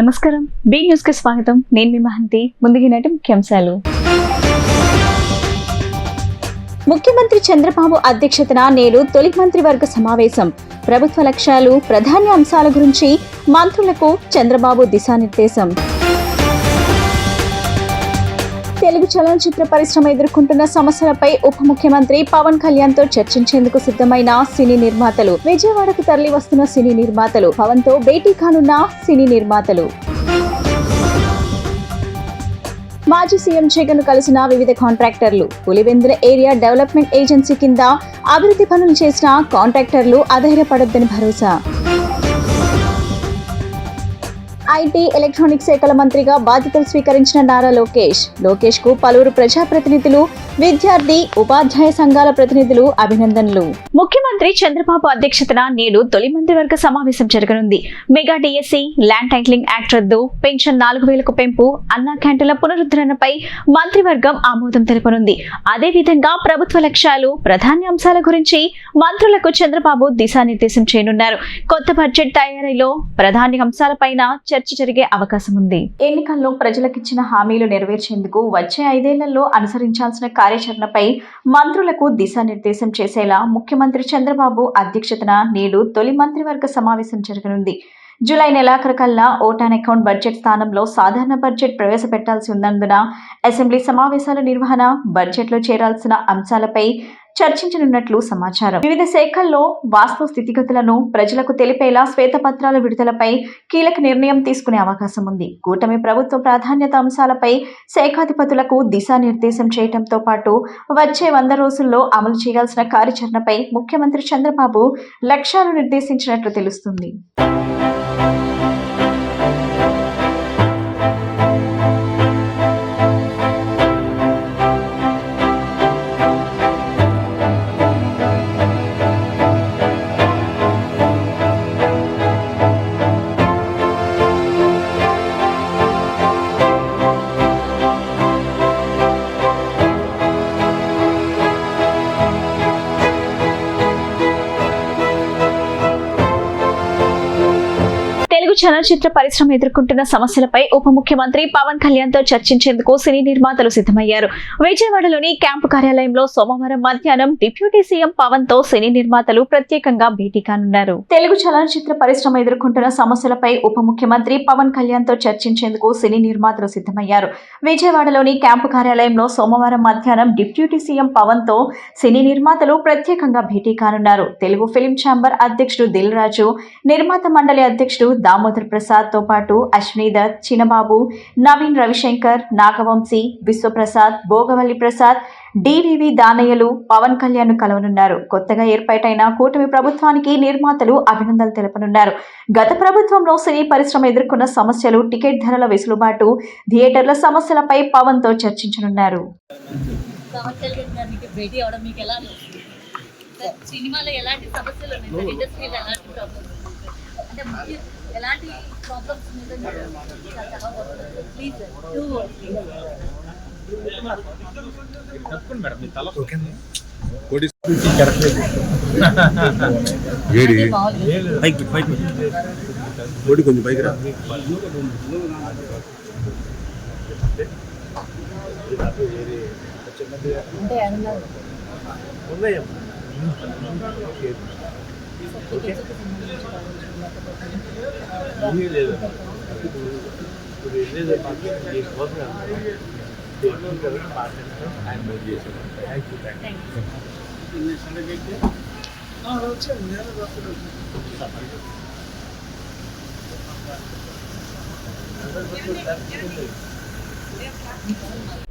నమస్కారం. B news కి స్వాగతం. నేను మీ మహంతి. ముందుగినట్టు ముఖ్యాంశాలు. ముఖ్యమంత్రి చంద్రబాబు అధ్యక్షతన నేడు తొలి మంత్రివర్గ సమావేశం. ప్రభుత్వ లక్ష్యాలు, ప్రాధాన్య అంశాల గురించి మంత్రులకు చంద్రబాబు దిశానిర్దేశం. తెలుగు చలనచిత్ర పరిశ్రమ ఎదుర్కొంటున్న సమస్యలపై ఉప ముఖ్యమంత్రి పవన్ కళ్యాణ్ తో చర్చించేందుకు సిద్ధమైన సినీ నిర్మాతలు. విజయవాడకు తరలి వస్తున్న సినీ నిర్మాతలు. పవన్ తో భేటీ కానున్న సినీ నిర్మాతలు. మాజీ సీఎం జగన్ కలిసిన వివిధ కాంట్రాక్టర్లు. పులివెందుల ఏరియా డెవలప్మెంట్ ఏజెన్సీ కింద అభివృద్ధి పనులు చేసిన కాంట్రాక్టర్లు అధైర్యపడొద్దని భరోసా. ఐటీ, ఎలక్ట్రానిక్స్ శాఖల మంత్రిగా బాధ్యతలు స్వీకరించిన నారా లోకేష్ కు పలువురు ప్రజాప్రతినిధులు, విద్యార్థి, ఉపాధ్యాయ సంఘాల ప్రతినిధులు అభినందనలు. ముఖ్యమంత్రి చంద్రబాబు అధ్యక్షతన నేడు తొలి మంత్రివర్గ సమావేశం జరగనుంది. Mega DSC, land titling act రద్దు, పెన్షన్ 4,000కు పెంపు, అన్నా క్యాంటీన్ల పునరుద్ధరణపై మంత్రివర్గం ఆమోదం తెలుపనుంది. అదేవిధంగా ప్రభుత్వ లక్ష్యాలు, ప్రాధాన్య అంశాల గురించి మంత్రులకు చంద్రబాబు దిశానిర్దేశం చేయనున్నారు. కొత్త బడ్జెట్ తయారీలో ప్రాధాన్య అంశాలపైన చర్చ జరిగే అవకాశం ఉంది. ఎన్నికల్లో ప్రజలకిచ్చిన హామీలు నెరవేర్చేందుకు వచ్చే 5 ఏళ్లలో అనుసరించాల్సిన కార్యాచరణపై మంత్రులకు దిశానిర్దేశం చేసేలా ముఖ్యమంత్రి చంద్రబాబు అధ్యక్షతన నేడు తొలి మంత్రివర్గ సమావేశం జరగనుంది. జూలై నెలాఖరుకల్లా ఓటాన్ అకౌంట్ బడ్జెట్ స్థానంలో సాధారణ బడ్జెట్ ప్రవేశపెట్టాల్సి ఉన్నందున అసెంబ్లీ సమావేశాల నిర్వహణ, బడ్జెట్లో చేరాల్సిన అంశాలపై చర్చించనున్నట్లు సమాచారం. వివిధ శాఖల్లో వాస్తవ స్థితిగతులను ప్రజలకు తెలిపేలా శ్వేతపత్రాల విడుదలపై కీలక నిర్ణయం తీసుకునే అవకాశం ఉంది. కూటమి ప్రభుత్వ ప్రాధాన్యత అంశాలపై శాఖాధిపతులకు దిశానిర్దేశం చేయడంతో పాటు వచ్చే 100 రోజుల్లో అమలు చేయాల్సిన కార్యాచరణపై ముఖ్యమంత్రి చంద్రబాబు లక్ష్యాలు నిర్దేశించినట్లు తెలుస్తుంది. చలనచిత్ర పరిశ్రమ ఎదుర్కొంటున్న సమస్యలపై ఉప ముఖ్యమంత్రి పవన్ కళ్యాణ్ తో చర్చించేందుకు సినీ నిర్మాతలు సిద్ధమయ్యారు. విజయవాడలోని క్యాంపు కార్యాలయంలో సోమవారం మధ్యాహ్నం డిప్యూటీ సీఎం పవన్ తో సినీ నిర్మాతలు ప్రత్యేకంగా భేటీ కానున్నారు. తెలుగు చలనచిత్ర పరిశ్రమ ఎదుర్కొంటున్న సమస్యలపై ఉప ముఖ్యమంత్రి పవన్ కళ్యాణ్ తో చర్చించేందుకు సినీ నిర్మాతలు సిద్ధమయ్యారు. విజయవాడలోని క్యాంపు కార్యాలయంలో సోమవారం మధ్యాహ్నం డిప్యూటీ సీఎం పవన్ తో సినీ నిర్మాతలు ప్రత్యేకంగా భేటీ కానున్నారు. తెలుగు ఫిల్మ్ ఛాంబర్ అధ్యక్షుడు దిల్ రాజు, నిర్మాత మండలి అధ్యక్షుడు దామోదర్ ప్రసాద్ తో పాటు అశ్విని దత్, చిన్నబాబు, నవీన్ రవిశంకర్, నాగవంశీ, విశ్వప్రసాద్, భోగవల్లి ప్రసాద్, డివివి దానయ్యలు పవన్ కళ్యాణ్ ను కలవనున్నారు. కొత్తగా ఏర్పాటైన కూటమి ప్రభుత్వానికి నిర్మాతలు అభినందనలు తెలపనున్నారు. గత ప్రభుత్వంలో సినీ పరిశ్రమ ఎదుర్కొన్న సమస్యలు, టికెట్ ధరల వెసులుబాటు, థియేటర్ల సమస్యలపై పవన్ తో చర్చించనున్నారు. ఎలాంటి ప్రాబ్లమ్స్ ప్లీజ్ కొంచెం పైకి రా.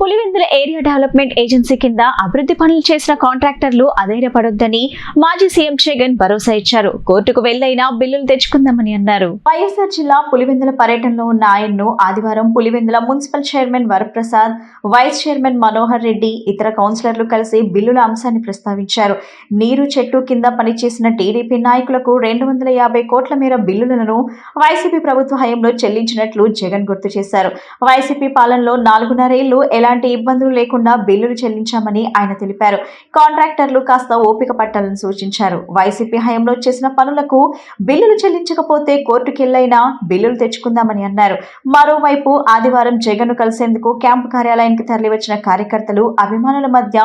పులివెందుల ఏరియా డెవలప్మెంట్ ఏజెన్సీ కింద అభివృద్ధి పనులు చేసిన కాంట్రాక్టర్లు అధైర్యపడొద్దని మాజీ సీఎం జగన్ భరోసా ఇచ్చారు. కోర్టుకు వెళ్లైనా బిల్లులు తెచ్చుకుందామని అన్నారు. వైఎస్ఆర్ జిల్లా పులివెందుల పర్యటనలో ఉన్న ఆయన్ను ఆదివారం Pulivendula municipal chairman Varaprasad, vice chairman Manohar Reddy, ఇతర కౌన్సిలర్లు కలిసి బిల్లుల అంశాన్ని ప్రస్తావించారు. నీరు చెట్టు కింద పనిచేసిన టీడీపీ నాయకులకు 250 కోట్ల మేర బిల్లులను వైసీపీ ప్రభుత్వ హయాంలో చెల్లించినట్లు జగన్ గుర్తు చేశారు. వైసీపీ పాలనలో 4.5 ఏళ్లు ఎలాంటి ఇబ్బందులు లేకుండా బిల్లులు చెల్లించామని ఆయన తెలిపారు. కాంట్రాక్టర్లు కాస్త ఓపిక పట్టాలని సూచించారు. వైసీపీ హయాంలో చేసిన పనులకు బిల్లులు చెల్లించకపోతే కోర్టుకెళ్లైనా బిల్లులు తెచ్చుకుందామని అన్నారు. మరోవైపు ఆదివారం జగన్ను కలిసేందుకు క్యాంపు కార్యాలయానికి తరలివచ్చిన కార్యకర్తలు అభిమానుల మధ్య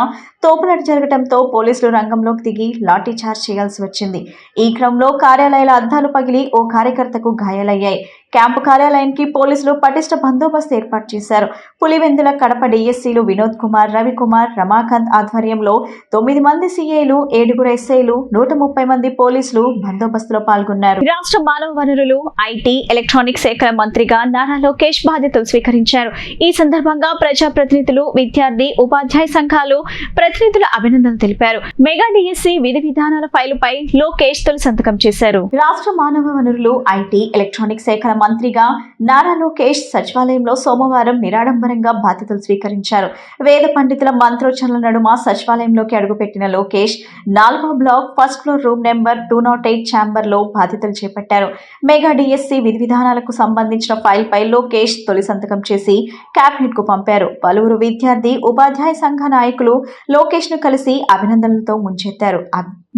తోపులాట జరగడంతో పోలీసులు రంగంలోకి దిగి లాఠీ చార్జ్ చేయాల్సి వచ్చింది. ఈ క్రమంలో కార్యాలయాల అద్దాలు పగిలి ఓ కార్యకర్తకు గాయాలయ్యాయి. క్యాంపు కార్యాలయానికి పోలీసులు పటిష్ట బందోబస్తు ఏర్పాటు చేశారు. పులివెందుల కడప డీఎస్సీలు వినోద్ కుమార్, రవికుమార్, రమాకాంత్ ఆధ్వర్యంలో 9 మంది సీఐలు, 7 ఎస్ఐలు, 130 మంది పోలీసులు బందోబస్తులో పాల్గొన్నారు. రాష్ట్ర మానవ వనరులు, ఐటీ, ఎలక్ట్రానిక్స్ శాఖల మంత్రిగా నారా లోకేష్ బాధ్యతలు స్వీకరించారు. ఈ సందర్భంగా ప్రజాప్రతినిధులు, విద్యార్థి, ఉపాధ్యాయ సంఘాలు ప్రతినిధులు అభినందనలు తెలిపారు. మెగా డీఎస్సీ విధి విధానాల ఫైలుపై లోకేష్ తొలి సంతకం చేశారు. రాష్ట్ర మానవ వనరులు, ఐటీ, ఎలక్ట్రానిక్స్ శాఖల మంత్రిగా నారా లోకేష్ సచివాలయంలో సోమవారం నిరాడంబరంగా బాధ్యతలు స్వీకరించారు. వేద పండితుల మంత్రోచ్చరణల నడుమ సచివాలయంలోకి అడుగుపెట్టిన లోకేష్ 4వ block 1st floor room number 208 chamber లో బాధ్యతలు చేపట్టారు. మెగా డీఎస్సీ విధి విధానాలకు సంబంధించిన ఫైల్ పై లోకేష్ తొలి సంతకం చేసి కేబినెట్ కు పంపారు. పలువురు విద్యార్థి, ఉపాధ్యాయ సంఘ నాయకులు లోకేష్ ను కలిసి అభినందనలతో ముంచెత్తారు.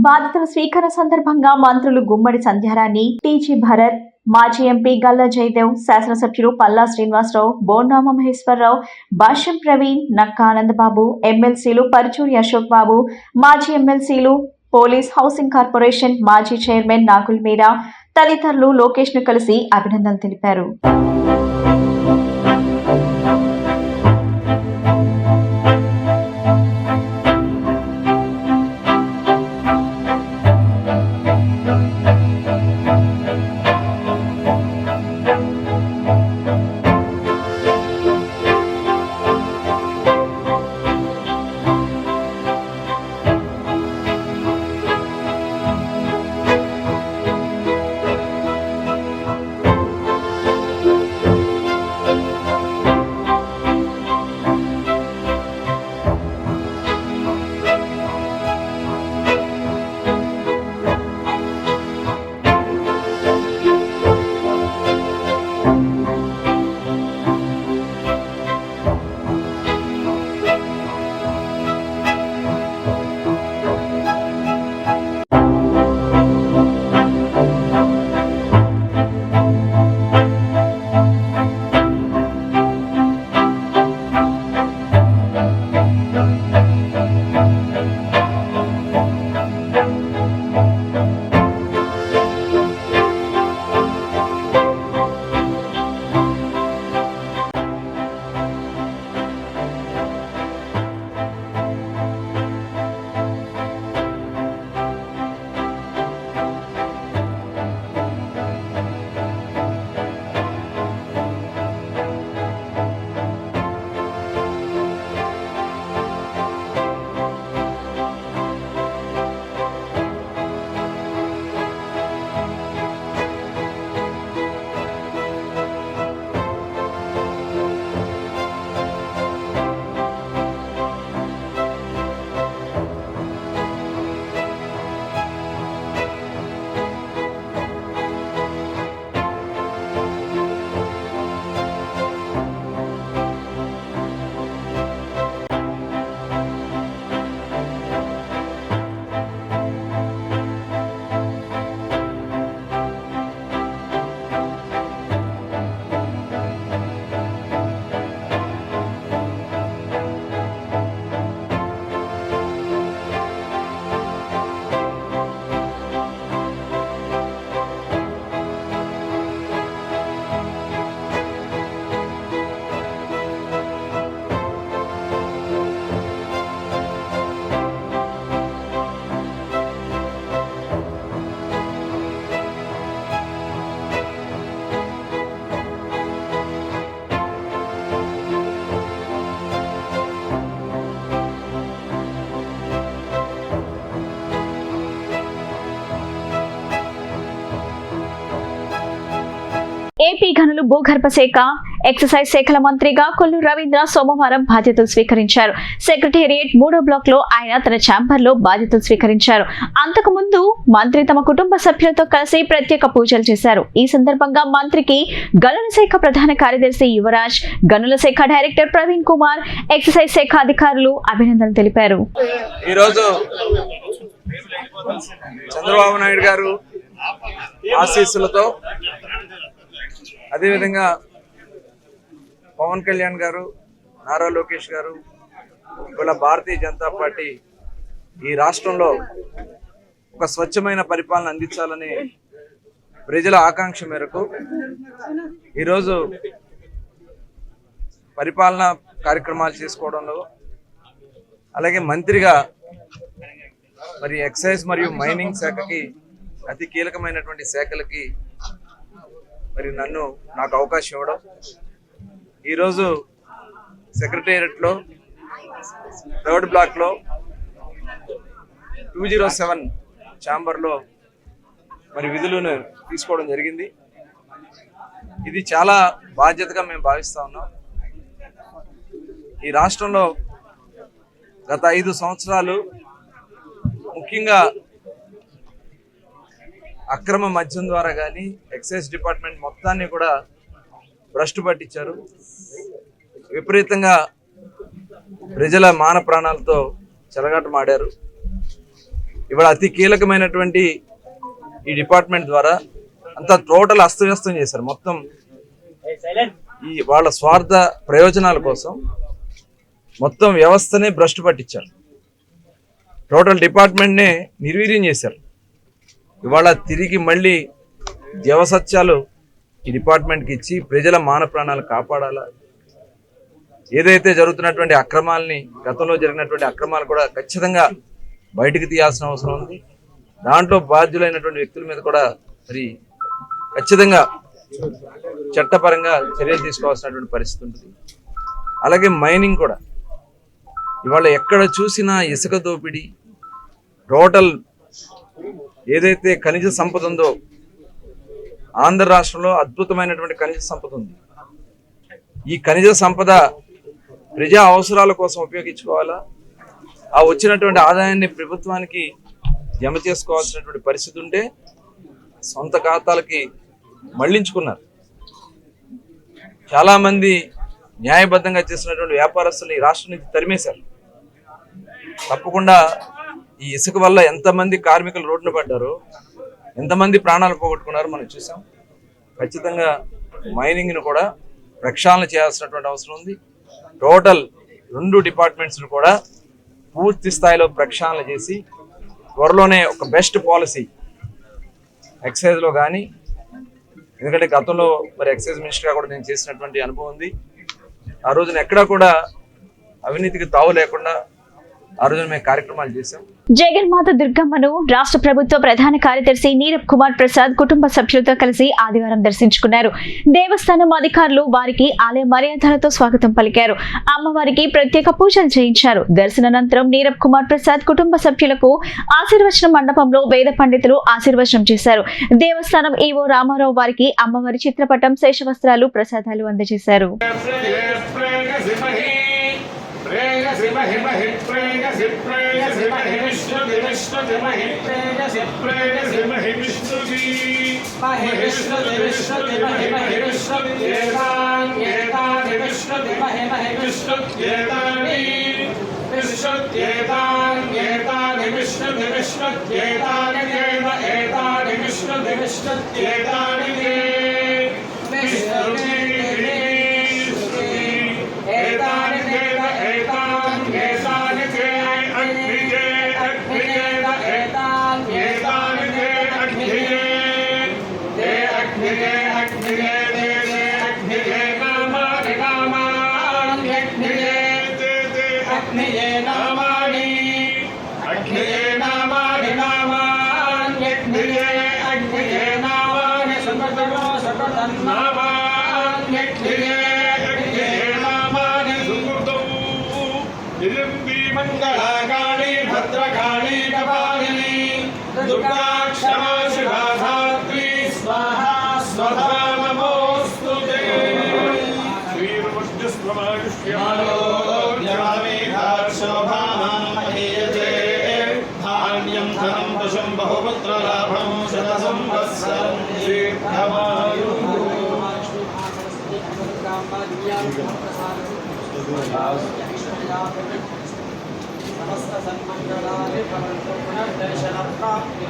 బాధ్యతల స్వీకరణ సందర్భంగా మంత్రులు గుమ్మడి సంధ్యారాణి, టీజీ భరత్, మాజీ ఎంపీ గల్లా జయదేవ్, శాసనసభ్యులు పల్లా శ్రీనివాసరావు, బోండామ మహేశ్వరరావు, భాష్యం ప్రవీణ్, నక్కా ఆనందబాబు, ఎమ్మెల్సీలు పరుచూరి అశోక్ బాబు, మాజీ ఎమ్మెల్సీలు, పోలీస్ హౌసింగ్ కార్పొరేషన్ మాజీ చైర్మన్ నాగుల్ మీరా తదితరులు లోకేష్ ను కలిసి అభినందనలు తెలిపారు. ఏపీ గనులు భూగర్భ శాఖ ఎక్సైజ్ శాఖల మంత్రిగా కొల్లు రవీంద్ర సోమవారం బాధ్యతలు స్వీకరించారు. సెక్రటేరియట్ 3వ బ్లాక్ లో ఆయన తన ఛాంబర్ లో బాధ్యతలు స్వీకరించారు. అంతకుముందు మంత్రి తమ కుటుంబ సభ్యులతో కలిసి ప్రత్యేక పూజలు చేశారు. ఈ సందర్భంగా మంత్రికి గనుల శాఖ ప్రధాన కార్యదర్శి యువరాజ్, గనుల శాఖ డైరెక్టర్ ప్రవీణ్ కుమార్, ఎక్సైజ్ శాఖ అధికారులు అభినందనలు తెలిపారు. ఈరోజు చంద్రబాబు నాయుడు గారు ఆశీస్సులతో, అదేవిధంగా పవన్ కళ్యాణ్ గారు, నారా లోకేష్ గారు, ఇవాళ భారతీయ జనతా పార్టీ ఈ రాష్ట్రంలో ఒక స్వచ్ఛమైన పరిపాలన అందించాలని ప్రజల ఆకాంక్ష మేరకు ఈరోజు పరిపాలన కార్యక్రమాలు చేసుకోవడంలో, అలాగే మంత్రిగా మరి ఎక్సైజ్ మరియు మైనింగ్ శాఖకి అతి కీలకమైనటువంటి శాఖలకి మరి నాకు అవకాశం ఇవ్వడం, ఈరోజు సెక్రటేరియట్లో 3rd బ్లాక్లో 207 ఛాంబర్లో మరి విధులను తీసుకోవడం జరిగింది. ఇది చాలా బాధ్యతగా మేము భావిస్తా ఉన్నాం. ఈ రాష్ట్రంలో గత 5 సంవత్సరాలు ముఖ్యంగా అక్రమ మద్యం ద్వారా కానీ ఎక్సైజ్ డిపార్ట్మెంట్ మొత్తాన్ని కూడా భ్రష్టు పట్టించారు. విపరీతంగా ప్రజల మాన ప్రాణాలతో చెలగాటమాడారు. ఇవాళ అతి కీలకమైనటువంటి ఈ డిపార్ట్మెంట్ ద్వారా అంతా టోటల్ అస్తవ్యస్తం చేశారు. మొత్తం ఈ వాళ్ళ స్వార్థ ప్రయోజనాల కోసం మొత్తం వ్యవస్థనే భ్రష్టు పట్టించారు. టోటల్ డిపార్ట్మెంట్నే నిర్వీర్యం చేశారు. ఇవాళ తిరిగి మళ్ళీ జవసత్యాలు ఈ డిపార్ట్మెంట్కి ఇచ్చి ప్రజల మాన ప్రాణాలు కాపాడాలా, ఏదైతే జరుగుతున్నటువంటి అక్రమాలని, గతంలో జరిగినటువంటి అక్రమాలు కూడా ఖచ్చితంగా బయటికి తీయాల్సిన అవసరం ఉంది. దాంట్లో బాధ్యులైనటువంటి వ్యక్తుల మీద కూడా మరి ఖచ్చితంగా చట్టపరంగా చర్యలు తీసుకోవాల్సినటువంటి పరిస్థితి ఉంటుంది. అలాగే మైనింగ్ కూడా ఇవాళ ఎక్కడ చూసినా ఇసుక దోపిడీ, టోటల్ ఏదైతే ఖనిజ సంపద ఉందో, ఆంధ్ర రాష్ట్రంలో అద్భుతమైనటువంటి ఖనిజ సంపద ఉంది. ఈ ఖనిజ సంపద ప్రజా అవసరాల కోసం ఉపయోగించుకోవాలా, ఆ వచ్చినటువంటి ఆదాయాన్ని ప్రభుత్వానికి జమ చేసుకోవాల్సినటువంటి పరిస్థితి ఉంటే సొంత ఖాతాలకి మళ్లించుకున్నారు. చాలామంది న్యాయబద్ధంగా చేసినటువంటి వ్యాపారస్తులు ఈ రాష్ట్రం నుంచి తరిమేశారు. తప్పకుండా ఈ ఇసుక వల్ల ఎంతమంది కార్మికులు రోడ్డున పడ్డారో, ఎంతమంది ప్రాణాలు పోగొట్టుకున్నారో మనం చూసాం. ఖచ్చితంగా మైనింగ్ను కూడా ప్రక్షాళన చేయాల్సినటువంటి అవసరం ఉంది. టోటల్ 2 డిపార్ట్మెంట్స్ను కూడా పూర్తి స్థాయిలో ప్రక్షాళన చేసి త్వరలోనే ఒక బెస్ట్ పాలసీ ఎక్సైజ్లో కానీ, ఎందుకంటే గతంలో మరి ఎక్సైజ్ మినిస్టర్గా కూడా నేను చేసినటువంటి అనుభవం ఉంది. ఆ రోజున ఎక్కడా కూడా అవినీతికి తావు లేకుండా ఆ రోజున మేము కార్యక్రమాలు చేశాం. జగన్మాత దుర్గమ్మను రాష్ట్ర ప్రభుత్వ ప్రధాన కార్యదర్శి నీరబ్ కుమార్ ప్రసాద్ కుటుంబ సభ్యులతో కలిసి ఆదివారం దర్శించుకున్నారు. దేవస్థానం అధికారులు వారికి ఆలయ మర్యాదలతో స్వాగతం పలికారు. అమ్మవారికి ప్రత్యేక పూజలు చేయించారు. దర్శనానంతరం నీరబ్ కుమార్ ప్రసాద్ కుటుంబ సభ్యులకు ఆశీర్వచన మండపంలో వేద పండితులు ఆశీర్వచనం చేశారు. దేవస్థానం ఈవో రామారావు వారికి అమ్మవారి చిత్రపటం, శేషవస్త్రాలు, ప్రసాదాలు అందజేశారు. मंगलाकाली भद्रकाली कपालिनी दुर्गा क्षमा शिवा धात्री स्वाहा स्वधा नमोस्तुते। సమస్త సన్మంగళాని భవంతు పునర్దర్శన ప్రాప్తి.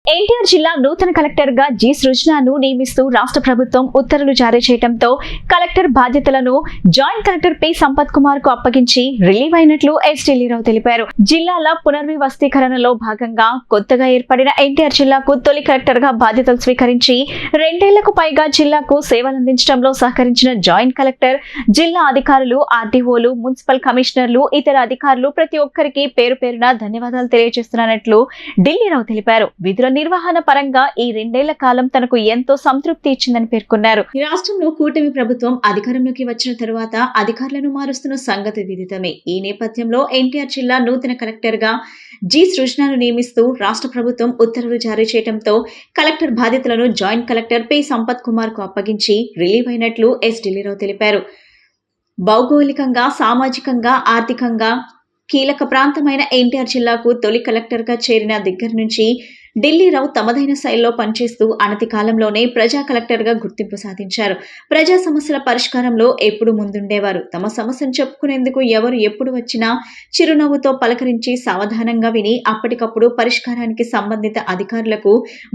ఎన్టీఆర్ జిల్లా నూతన కలెక్టర్ గా జి సృజనను నియమిస్తూ రాష్ట్ర ప్రభుత్వం ఉత్తర్వులు జారీ చేయడంతో కలెక్టర్ బాధ్యతలను joint collector P Sampath Kumar కు అప్పగించి రిలీవ్ అయినట్లు ఎస్ ఢిల్లీరావు తెలిపారు. జిల్లాల పునర్వ్యవస్థీకరణలో భాగంగా కొత్తగా ఏర్పడిన ఎన్టీఆర్ జిల్లాకు తొలి కలెక్టర్ గా బాధ్యతలు స్వీకరించి 2 ఏళ్లకు పైగా జిల్లాకు సేవలందించడంలో సహకరించిన జాయింట్ కలెక్టర్, జిల్లా అధికారులు, ఆర్డీఓలు, మున్సిపల్ కమిషనర్లు, ఇతర అధికారులు ప్రతి ఒక్కరికి పేరు పేరున ధన్యవాదాలు తెలియజేస్తున్నట్లు ఢిల్లీరావు తెలిపారు. విధుల నిర్వహణ పరంగా ఈ 2 ఏళ్ల కాలం తనకు ఎంతో సంతృప్తి ఇచ్చిందని పేర్కొన్నారు. రాష్ట్రంలో కూటమి ప్రభుత్వం అధికారంలోకి వచ్చిన తరువాత అధికారులను మారుస్తున్న సంగతి విదితమే. ఈ నేపథ్యంలో ఎన్టీఆర్ జిల్లా నూతన కలెక్టర్ గా జి సృజనను నియమిస్తూ రాష్ట్ర ప్రభుత్వం ఉత్తర్వులు జారీ చేయడంతో కలెక్టర్ బాధ్యతలను joint collector P Sampath Kumar కు అప్పగించి రిలీవ్ అయినట్లు ఎస్ ఢిల్లీరావు తెలిపారు. భౌగోళికంగా, సామాజికంగా, ఆర్థికంగా కీలక ప్రాంతమైన ఎన్టీఆర్ జిల్లాకు తొలి కలెక్టర్ గా చేరిన దగ్గర నుంచి ఢిల్లీరావు తమదైన శైలిలో పనిచేస్తూ అనతి కాలంలోనే ప్రజా కలెక్టర్ గా గుర్తింపు సాధించారు. ప్రజా సమస్యల పరిష్కారంలో ఎప్పుడు ముందుండేవారు. తమ సమస్యను చెప్పుకునేందుకు ఎవరు ఎప్పుడు వచ్చినా చిరునవ్వుతో పలకరించి సావధానంగా విని అప్పటికప్పుడు పరిష్కారానికి సంబంధిత అధికారులకు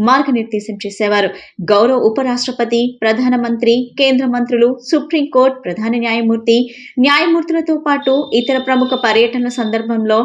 మార్గనిర్దేశం చేసేవారు. గౌరవ ఉపరాష్ట్రపతి, ప్రధానమంత్రి, కేంద్ర మంత్రులు, సుప్రీంకోర్టు ప్రధాన న్యాయమూర్తులతో పాటు ఇతర ప్రముఖ పర్యటనల సందర్భంలో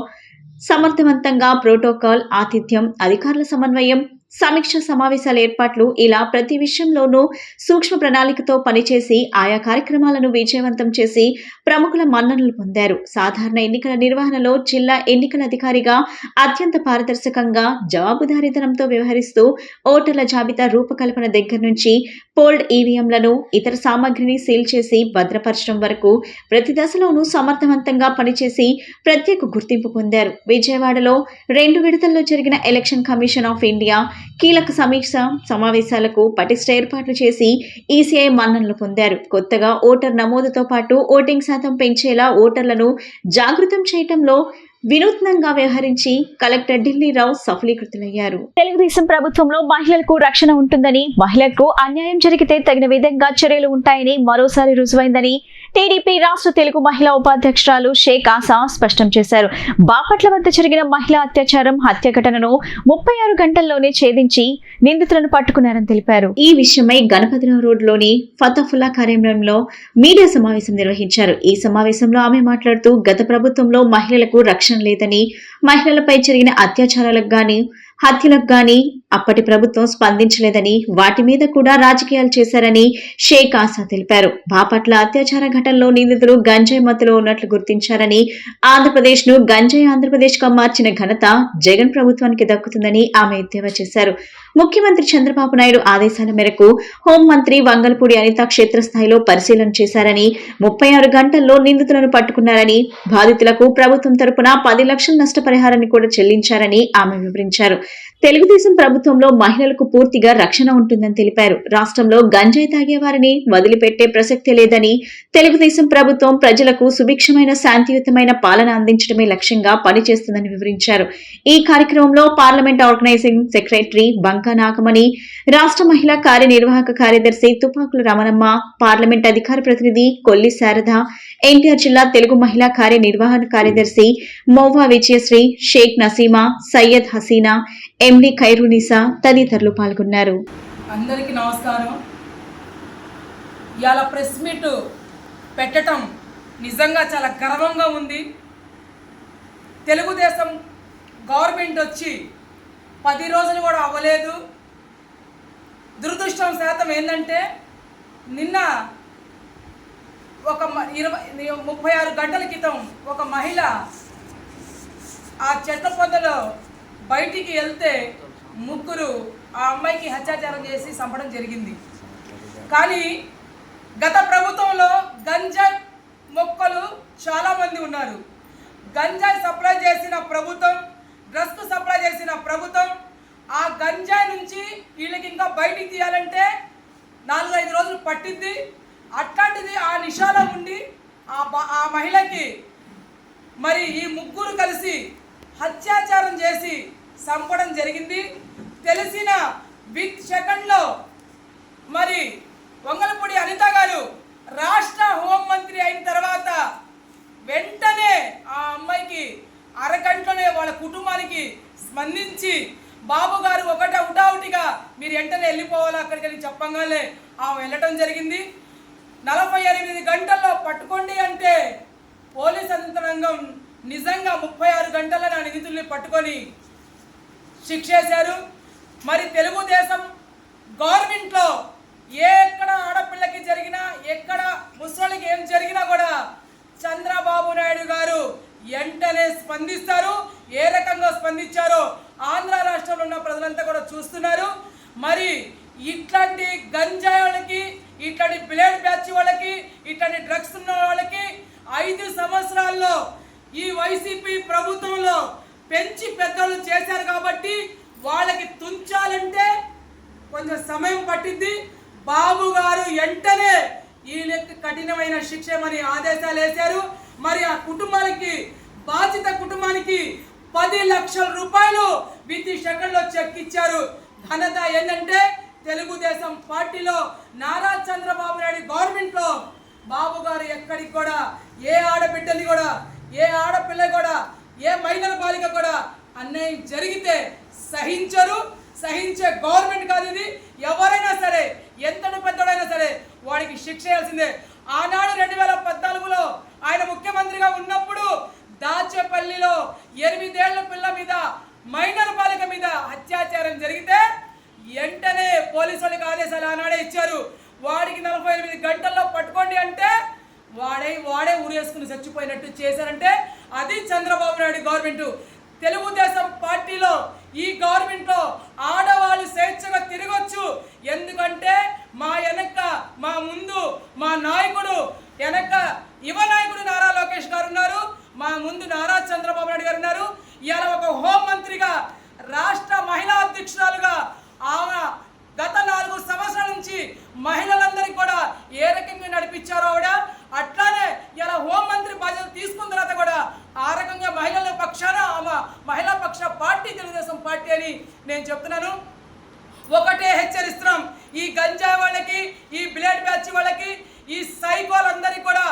సమర్థవంతంగా ప్రోటోకాల్, ఆతిథ్యం, అధికారుల సమన్వయం, సమీక్ష సమావేశాల ఏర్పాట్లు ఇలా ప్రతి విషయంలోనూ సూక్ష్మ ప్రణాళికతో పనిచేసి ఆయా కార్యక్రమాలను విజయవంతం చేసి ప్రముఖుల మన్ననలు పొందారు. సాధారణ ఎన్నికల నిర్వహణలో జిల్లా ఎన్నికల అధికారిగా అత్యంత పారదర్శకంగా, జవాబుదారీతనంతో వ్యవహరిస్తూ ఓటర్ల జాబితా రూపకల్పన దగ్గర నుంచి పోల్డ్ ఈవీఎంలను, ఇతర సామగ్రిని సీల్ చేసి భద్రపరచడం వరకు ప్రతి దశలోనూ సమర్థవంతంగా పనిచేసి ప్రత్యేక గుర్తింపు పొందారు. విజయవాడలో 2 విడతల్లో జరిగిన ఎలక్షన్ కమిషన్ ఆఫ్ ఇండియా కీలక సమీక్ష సమావేశాలకు పటిష్ట ఏర్పాట్లు చేసి ఈసీఐ మన్ననలు పొందారు. కొత్తగా ఓటర్ నమోదుతో పాటు ఓటింగ్ శాతం పెంచేలా ఓటర్లను జాగృతం చేయడంలో వినూత్నంగా వ్యవహరించి కలెక్టర్ ఢిల్లీరావు సఫలీకృతులయ్యారు. తెలుగుదేశం ప్రభుత్వంలో మహిళలకు రక్షణ ఉంటుందని, మహిళలకు అన్యాయం జరిగితే తగిన విధంగా చర్యలు ఉంటాయని మరోసారి రుజువైందని టీడీపీ రాష్ట్ర తెలుగు మహిళా ఉపాధ్యక్షురాలు షేక్ ఆసా స్పష్టం చేశారు. బాపట్ల వద్ద జరిగిన మహిళా అత్యాచారం, హత్య ఘటనను 36 గంటల్లోనే ఛేదించి నిందితులను పట్టుకున్నారని తెలిపారు. ఈ విషయమై గణపతిరావు రోడ్లోని ఫతఫుల్లా కార్యాలయంలో మీడియా సమావేశం నిర్వహించారు. ఈ సమావేశంలో ఆమె మాట్లాడుతూ గత ప్రభుత్వంలో మహిళలకు రక్షణ లేదని, మహిళలపై జరిగిన అత్యాచారాలకు గాని, హత్యలకు గాని అప్పటి ప్రభుత్వం స్పందించలేదని, వాటి మీద కూడా రాజకీయాలు చేశారని షేక్ ఆసా తెలిపారు. బాపట్ల అత్యాచార ఘటనలో నిందితులు గంజాయి మత్తులో ఉన్నట్లు గుర్తించారని, ఆంధ్రప్రదేశ్ ను గంజాయి ఆంధ్రప్రదేశ్ గా మార్చిన ఘనత జగన్ ప్రభుత్వానికి దక్కుతుందని ఆమె ఎద్దేవా చేశారు. ముఖ్యమంత్రి చంద్రబాబు నాయుడు ఆదేశాల మేరకు హోంమంత్రి వంగల్పూడి అనిత క్షేత్రస్థాయిలో పరిశీలన చేశారని, 36 గంటల్లో నిందితులను పట్టుకున్నారని, బాధితులకు ప్రభుత్వం తరపున 10 లక్షల నష్టపరిహారాన్ని కూడా చెల్లించారని ఆమె వివరించారు. తెలుగుదేశం ప్రభుత్వంలో మహిళలకు పూర్తిగా రక్షణ ఉంటుందని తెలిపారు. రాష్ట్రంలో గంజాయి తాగేవారిని వదిలిపెట్టే ప్రసక్తే లేదని, తెలుగుదేశం ప్రభుత్వం ప్రజలకు సుభిక్షమైన, శాంతియుతమైన పాలన అందించడమే లక్ష్యంగా పనిచేస్తుందని వివరించారు. ఈ కార్యక్రమంలో పార్లమెంట్ ఆర్గనైజింగ్ సెక్రటరీ బంకా నాగమణి, రాష్ట్ర మహిళా కార్యనిర్వాహక కార్యదర్శి తుపాకుల రమణమ్మ, పార్లమెంట్ అధికార ప్రతినిధి కొల్లి శారద, ఎన్టీఆర్ జిల్లా తెలుగు మహిళా కార్యనిర్వహణ కార్యదర్శి మోవా విజయశ్రీ, షేక్ నసీమా, సయ్యద్ హసీనా, ఎండి ఖైరునిసా తదితరులు పాల్గొన్నారు. అందరికీ నమస్కారం. ఇవాళ ప్రెస్ మీట్ పెట్టడం నిజంగా చాలా గర్వంగా ఉంది. తెలుగుదేశం గవర్నమెంట్ వచ్చి 10 రోజులు కూడా అవ్వలేదు. దురదృష్టం శాతం ఏంటంటే నిన్న 36 గంటల క్రితం ఒక మహిళ ఆ చెట్ల పొదలో బయటికి వెళ్తే ముగ్గురు ఆ అమ్మాయికి హత్యాచారం చేసి చంపడం జరిగింది. కానీ గత ప్రభుత్వంలో గంజాయి మొక్కలు చాలామంది ఉన్నారు. గంజాయి సప్లై చేసిన ప్రభుత్వం, డ్రగ్స్ సప్లై చేసిన ప్రభుత్వం ఆ గంజాయి నుంచి వీళ్ళకి ఇంకా బయటికి తీయాలంటే 4-5 రోజులు పట్టింది. అట్లాంటిది ఆ నిషాలో ఉండి ఆ మహిళకి మరి ఈ ముగ్గురు కలిసి హత్యాచారం చేసి చంపడం జరిగింది. తెలిసిన సెకండ్లో మరి వంగలపూడి అనిత గారు రాష్ట్ర హోంమంత్రి అయిన తర్వాత వెంటనే ఆ అమ్మాయికి అరగంటలోనే వాళ్ళ కుటుంబానికి స్పందించి బాబు గారు ఉటావుటిగా మీరు వెంటనే వెళ్ళిపోవాలి అక్కడికి చెప్పంగానే ఆమె వెళ్ళటం జరిగింది. 48 గంటల్లో పట్టుకోండి అంటే పోలీస్ యంత్రాంగం నిజంగా 36 గంటల్లో నా నిందితుల్ని పట్టుకొని శిక్ష చేశారు. మరి తెలుగుదేశం గవర్నమెంట్లో ఎక్కడ ఆడపిల్లకి జరిగినా, ఎక్కడ ముసలికి ఏం జరిగినా కూడా చంద్రబాబు నాయుడు గారు వెంటనే స్పందిస్తారు. ఏ రకంగా స్పందించారో ఆంధ్ర రాష్ట్రంలో ఉన్న ప్రజలంతా కూడా చూస్తున్నారు. మరి ఇట్లాంటి గంజాయి వాళ్ళకి, ఇట్లాంటి బ్లేడ్ బ్యాచ్ వాళ్ళకి, ఇట్లాంటి డ్రగ్స్ ఉన్న వాళ్ళకి 5 సంవత్సరాల్లో ఈ వైసీపీ ప్రభుత్వంలో పెంచి పెద్దలు చేశారు కాబట్టి వాళ్ళకి తుంచాలంటే కొంచెం సమయం పట్టింది. బాబు గారు వెంటనే వీళ్ళకి కఠినమైన శిక్షమని ఆదేశాలు వేశారు. మరి ఆ కుటుంబానికి, బాధిత కుటుంబానికి 10 లక్షల రూపాయలు విత్ సెకండ్లో చెక్ ఇచ్చారు. ఘనత ఏంటంటే తెలుగుదేశం పార్టీలో నారా చంద్రబాబు నాయుడు గవర్నమెంట్లో బాబు గారు ఎక్కడికి కూడా ఏ ఆడబిడ్డని కూడా, ఏ ఆడపిల్ల కూడా, ఏ మహిళల బాలిక కూడా అన్యాయం జరిగితే సహించరు. సహించే గవర్నమెంట్ కాదు ఇది. ఎవరైనా సరే, ఎంతటి పెద్దడైనా సరే వాడికి శిక్ష చేయాల్సిందే. ఆనాడు 2014లో ఆయన ముఖ్యమంత్రిగా ఉన్నప్పుడు దాచేపల్లిలో 8 ఏళ్ల పిల్ల మీద, మైనర్ బాలిక మీద అత్యాచారం జరిగితే వెంటనే పోలీసు వాళ్ళకి ఆదేశాలు ఆనాడే ఇచ్చారు. వాడికి 48 గంటల్లో పట్టుకోండి అంటే వాడే ఊరేసుకుని చచ్చిపోయినట్టు చేశారంటే అది చంద్రబాబు నాయుడు గవర్నమెంట్. తెలుగుదేశం పార్టీలో ఈ గవర్నమెంట్లో ఆడవాళ్ళు స్వేచ్ఛగా తిరగొచ్చు. ఎందుకంటే మా వెనక, మా ముందు మా నాయకుడు, వెనక యువ నాయకుడు నారా లోకేష్ గారు ఉన్నారు, మా ముందు నారా చంద్రబాబు నాయుడు గారు ఉన్నారు. ఇవాళ ఒక హోంమంత్రిగా, రాష్ట్ర మహిళా అధ్యక్షురాలుగా ఆమె గత 4 సంవత్సరాల నుంచి మహిళలందరికీ కూడా ఏ రకంగా నడిపించారో ఆవిడ, అట్లానే ఇలా హోంమంత్రి బాధ్యత తీసుకున్న తర్వాత కూడా ఆ రకంగా మహిళల పక్షాన ఆమె మహిళా పక్ష పార్టీ తెలుగుదేశం పార్టీ అని నేను చెప్తున్నాను. ఒకటే హెచ్చరిస్తున్నాం, ఈ గంజాయి వాళ్ళకి, ఈ బ్లేడ్ బ్యాచ్ వాళ్ళకి, ఈ సైకోలందరికీ కూడా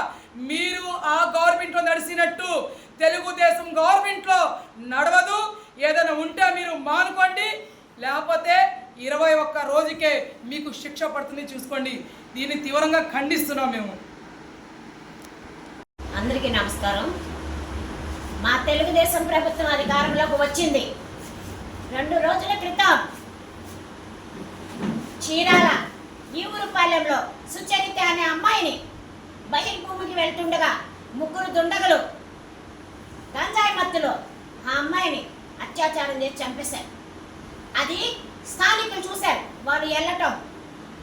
మీరు ఆ గవర్నమెంట్లో నడిచినట్టు తెలుగుదేశం గవర్నమెంట్లో నడవదు. ఏదైనా ఉంటే మీరు మానుకోండి, లేకపోతే 21 రోజుకే మీకు శిక్ష పడుతుంది, చూసుకోండి. దీన్ని తీవ్రంగా ఖండిస్తున్నాం మేము. అందరికీ నమస్కారం. మా తెలుగుదేశం ప్రభుత్వం అధికారంలోకి వచ్చింది 2 రోజుల క్రితం చీరాల ఈవురుపాలెంలో సుచరిత అనే అమ్మాయిని బహిర్భూమికి వెళ్తుండగా 3 దుండగులు గంజాయి మత్తులో ఆ అమ్మాయిని అత్యాచారం చేసి చంపేశారు. అది స్థానికులు చూశారు. వాళ్ళు వెళ్ళటం,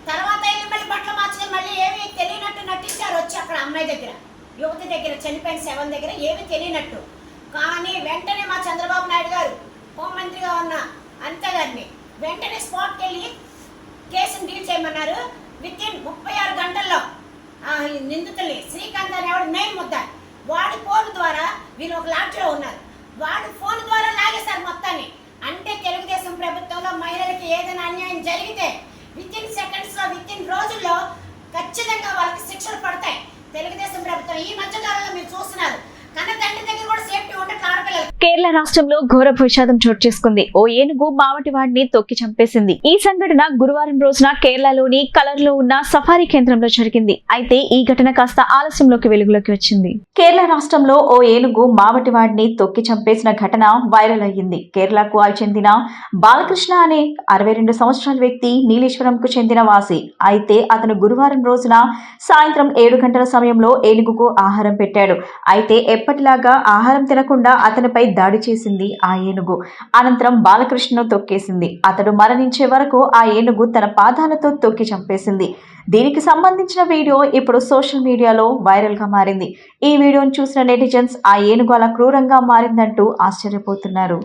తర్వాత వెళ్ళి మళ్ళీ బట్టలు మార్చుకొని మళ్ళీ ఏమీ తెలియనట్టు నటించారు. వచ్చి అక్కడ అమ్మాయి దగ్గర, యువతి దగ్గర, చనిపోయిన శవం దగ్గర ఏమీ తెలియనట్టు. కానీ వెంటనే మా చంద్రబాబు నాయుడు గారు హోంమంత్రిగా ఉన్న అనిత గారిని వెంటనే స్పాట్కి వెళ్ళి కేసును డీల్ చేయమన్నారు. వితిన్ 36 గంటల్లో నిందితుల్ని శ్రీకాంత్ అనేవాడు మెయిన్ ముద్దాయి, వాడి ఫోన్ ద్వారా వీళ్ళు ఒక లాడ్జ్లో ఉన్నారు, వాడి ఫోన్ ద్వారా లాగేశారు మొత్తాన్ని. అంటే తెలుగుదేశం ప్రభుత్వంలో మహిళలకి ఏదైనా అన్యాయం జరిగితే వితిన్ సెకండ్స్లో, వితిన్ రోజుల్లో ఖచ్చితంగా వాళ్ళకి శిక్షలు పడతాయి. తెలుగుదేశం ప్రభుత్వం ఈ మధ్యకాలంలో మీరు చూస్తున్నారు కన్న తండ్రి దగ్గర కూడా సేఫ్టీ ఉండట్లేదు ఆడపిల్లలు. కేరళ రాష్ట్రంలో ఘోర విషాదం చోటు చేసుకుంది. ఓ ఏనుగు మావటివాడిని తొక్కి చంపేసింది. ఈ సంఘటన గురువారం రోజున కేరళలోని కలర్లో ఉన్న సఫారీ కేంద్రంలో జరిగింది. అయితే ఈ ఘటన కాస్త ఆలస్యంలోకి వెలుగులోకి వచ్చింది. కేరళ రాష్ట్రంలో ఓ ఏనుగు మావటివాడిని తొక్కి చంపేసిన ఘటన వైరల్ అయ్యింది. కేరళకు చెందిన బాలకృష్ణ అనే 62 సంవత్సరాల వ్యక్తి నీలేశ్వరంకు చెందిన వాసి. అయితే అతను గురువారం రోజున సాయంత్రం 7 గంటల సమయంలో ఏనుగుకు ఆహారం పెట్టాడు. అయితే ఎప్పటిలాగా ఆహారం తినకుండా అతనిపై దాడి చేసింది ఆ ఏనుగు. అనంతరం బాలకృష్ణను తొక్కేసింది. అతడు మరణించే వరకు ఆ ఏనుగు తన పాదాలతో తొక్కి చంపేసింది. దీనికి సంబంధించిన వీడియో ఇప్పుడు సోషల్ మీడియాలో వైరల్ గా మారింది. ఈ వీడియోను చూసిన నెటిజన్స్ ఆ ఏనుగు అలా క్రూరంగా మారిందంటూ ఆశ్చర్యపోతున్నారు.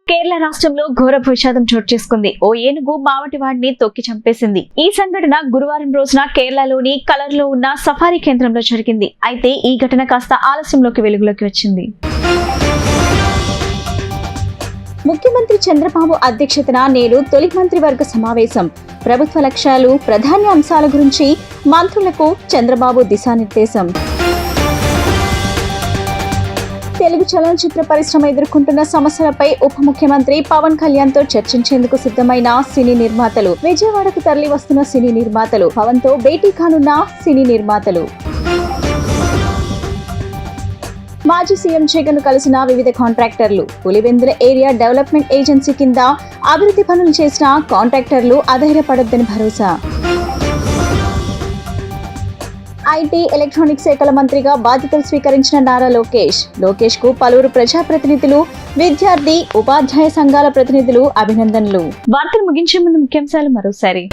కేరళ రాష్ట్రంలో ఘోర విషాదం చోటు చేసుకుంది. ఓ ఏనుగు మావటివాడిని తొక్కి చంపేసింది. ఈ సంఘటన గురువారం రోజున కేరళలోని కలర్లో ఉన్న సఫారీ కేంద్రంలో జరిగింది. అయితే ఈ ఘటన కాస్త ఆలస్యంలోకి వెలుగులోకి వచ్చింది. ముఖ్యమంత్రి చంద్రబాబు అధ్యక్షతన నేడు తొలి మంత్రివర్గ సమావేశం. ప్రభుత్వ లక్ష్యాలు, ప్రధాన అంశాల గురించి మంత్రులకు చంద్రబాబు దిశానిర్దేశం. తెలుగు చలనచిత్ర పరిశ్రమ ఎదుర్కొంటున్న సమస్యలపై ఉప ముఖ్యమంత్రి పవన్ కళ్యాణ్ తో చర్చించేందుకు సిద్ధమైన సినీ నిర్మాతలు. విజయవాడకు తరలి వస్తున్న సినీ నిర్మాతలు. పవన్ తో భేటీ కానున్న సినీ నిర్మాతలు. మాజీ సీఎం జగన్ కలిసిన వివిధ కాంట్రాక్టర్లు. పులివెందుల ఏరియా డెవలప్మెంట్ ఏజెన్సీ కింద అభివృద్ధి పనులు చేసిన కాంట్రాక్టర్లు అధైర్యపడొద్దని భరోసా. ఐటీ, ఎలక్ట్రానిక్స్ శాఖల మంత్రిగా బాధ్యతలు స్వీకరించిన నారా లోకేష్ కు పలువురు ప్రజాప్రతినిధులు, విద్యార్థి, ఉపాధ్యాయ సంఘాల ప్రతినిధులు అభినందనలు. వార్తలు ముగించే ముందు ముఖ్యాంశాలు మరోసారి.